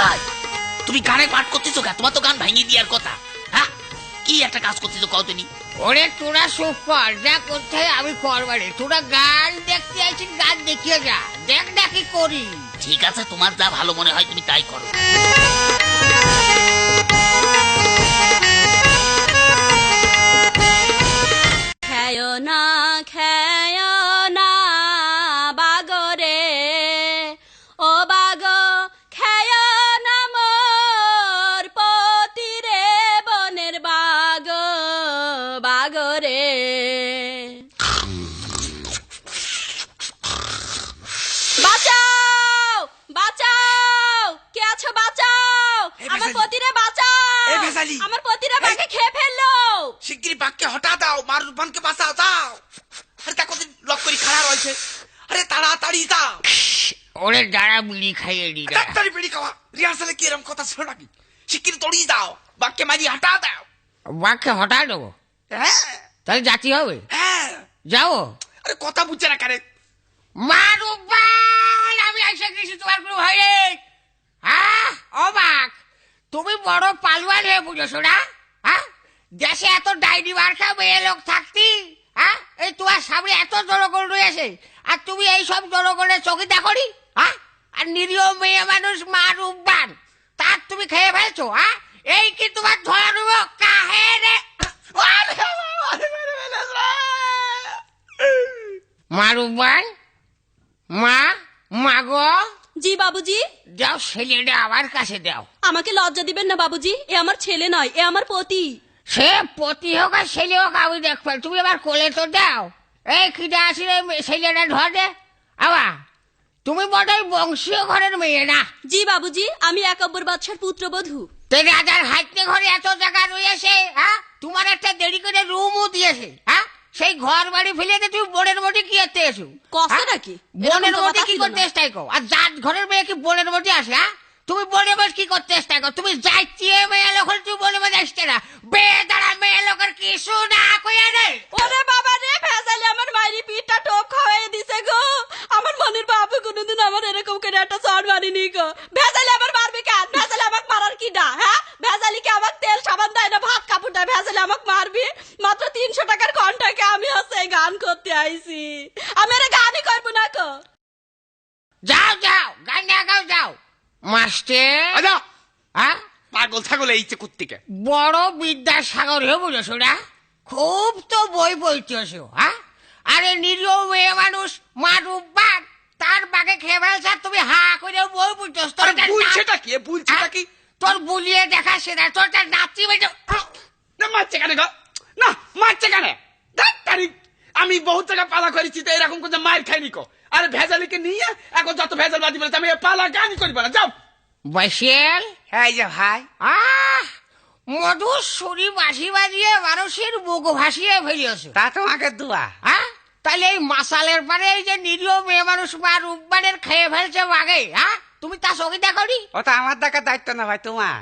ভাই তুমি গানে পাঠ করতেছো কেন? তোমার তো গান ভাঙিয়ে দেওয়ার কথা। হ্যাঁ কি একটা কাজ করতেছো কও তুমি? ওরে তোরা চুপ কর, যা করতে হয় আমি করবারে। তোরা গান দেখতে আইছিস, গান দেখিয়ে যা, দেখ না কি করি। ঠিক আছে, তোমার যা ভালো মনে হয় তুমি তাই করো। খেয় না খেয় না বাগরে ও বাগ, খেয় না মোর পতিরে বনের বাগ বাগরে। বাঁচাও বাঁচাও, কে আছো বাঁচাও, আমার পতিরে বাঁচাও, আমার পতিরে বাঘে খেয়ে ফেললো। শিগগিরই বাঘকে হটা দাও, মারুফানকে বাঁচাও দাও। আরে তা কতদিন লক করে খাড়া রয়েছে, আরে তাড়াতাড়ি যাও। ওরে দাঁড়া, বিড়ি খাইয়ে দি। তাড়াতাড়ি বেড়ি খাওয়া, রিহার্সালে কি এরকম কথা ছিল নাকি? শিগগিরই দৌড়িয়ে যাও, বাঘকে মারি হটা দাও। বাঘকে হটা দেবো? হ্যাঁ তাহলে জাতি হবে? হ্যাঁ যাও। আরে কথা বুঝছে না কারে? মারুফান, আমি এসে গেছি তোমার কোনো ভয় নেই। হ্যাঁ অবাক, তুমি বড় পালওয়ান হয়ে বুঝেছো না? হ্যাঁ দেশে এত ডাইনি মার্কা মেয়ে লোক থাকতি, হ্যাঁ এই তোমার সামনে এত জনগণ রয়েছে, আর তুমি এই সব জনগণের চোখে দেখোনি? হ্যাঁ আর নিরীহ মেয়ে মানুষ মারুফান, তার তুমি খেয়ে ফেলছো? হ্যাঁ এই কি তোমার ধর্ম কাহে রে? মারুফান, মা, মা গো। জি বাবুজি। যাও ছেলেটা আমার কাছে দাও। আমাকে লজ্জা দিবেন না বাবুজি, এ আমার ছেলে নয়, এ আমার পতি। সে পতি হোক আর ছেলে হোক আমি দেখবো, তুমি আবার কোলে তো দাও। এই খিদে আসি ছেলেটা ধরে। আবা তুমি বোধহয় বংশীয় ঘরের মেয়ে না? জি বাবুজি, আমি একাব্বর বাদশার পুত্রবধূ। রাজার হাইতে ঘরে এত জায়গা রয়েছে, হ্যাঁ তোমার একটা দেরি করে রুমও দিয়েছে, হ্যাঁ সেই ঘর বাড়ি ফেলে দিয়ে তুমি বোনের মধ্যে কি করতে এসো? কষ্ট নাকি? বোনের মধ্যে কি করতে এসটাই কো? আর জাত ঘরের মেয়ে কি বোনের মধ্যে আসে? হ্যাঁ তুমি বোনের মধ্যে কি করতে এসটাই কো? তুমি যাইতিয়ে মেয়ে লোক তুমি বোনের মধ্যে আসতে না, বেদারা মেয়ে লোকের কিছু না কইয়া রে। ওরে বাবা রে, ভেজালে আমার মাইরি পিঠটা টোপ খাওয়াই দিছে গো। আমার মনের বাবু কোনোদিন আমার এরকম করে একটা চড় মারিনি গো। ভেজালে আমার মারবে কেন? ভেজালে আমাকে মারার কি ডা? হ্যাঁ ভেজালি কি আমাকে তেল সাবান দেয় না, ভাত কাপড় দেয়? ভেজালে আমাকে মারবি? মাত্র 300 টাকার কন্টাকে আমি হচ্ছে গান করতে আইছি, আমি আরে গানই করবো না গো। যাও যাও গান গাও যাও। মাস্টার, আচ্ছা হ্যাঁ পাগল ছাগল এইছে কুত্তিকে। বড় বিদ্যাসাগর হয়ে বুঝেছো না? খুব তো বই পড়তেছো। হ্যাঁ আরে নিরীহ মেয়ে মানুষ মারুফান, তার বাগে খেয়ে ফেলছে, তুমি হা করে বই পড়তেছ। তোর বুঝছেটা কি? বুঝছেটা কি? তোর বুলিয়ে দেখা সেটা তোর নাচি বেজে না মারছে কেন গো? না মারছে কেন? ডাক্তারি আমি বহুত জায়গা পালা করেছি তো এরকম কোনো মার খাইনি কো। আরে ভেজালিকে নিয়ে এখন যত ভেজাল বাজি বলে আমি পালা গানই করিব না। যাও বসেল। হ্যাঁ যে ভাই মধুর সুরি বাঁশি বাজিয়ে মানুষের বুক ভাসিয়ে ফেলিয়েছে। তা তোমাকে দোয়া। হ্যাঁ তাহলে এই মাসালের পরে এই যে নিরীহ মেয়ে মানুষ মারুফানের খেয়ে ফেলছে বাগে, হ্যাঁ তুমি তা চোখে দেখোনি? ওটা আমার দেখার দায়িত্ব না ভাই তোমার।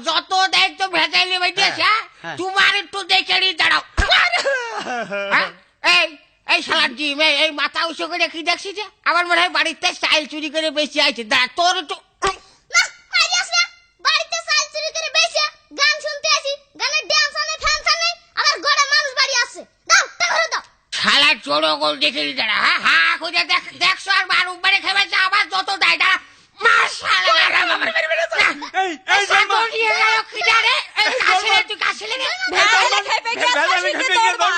যত দায়িত্ব ভেজাইলে বেঁচেছে, হ্যাঁ। তোমার একটু দেখে নি দাঁড়াও। হ্যাঁ? এই এই শালার জিম, এই মাথা উঁচু করে কি দেখছি যে? আমার মনে হয় বাড়িতে স্টাইল চুরি করে বেশি আছে। দাঁড়া তোর একটু বাড়িতে সাইল চুরি করে বেশি গান শুনতে আসি, গানের ড্যান্স আনে ফ্যান্স আনে, আবার ঘরে মানুষ বাড়ি আছে। দাও তা ঘরে দাও। শালা চোর গোল দেখে নি দাঁড়া। হ্যাঁ হ্যাঁ করে দেখছো আর মারুফানে খেয়েছে আবার যত দায় দাঁড়া। মার শালা তুই কাশিলে ভেজালে খেপে গিয়ে ফাঁসিতে দৌড়বা।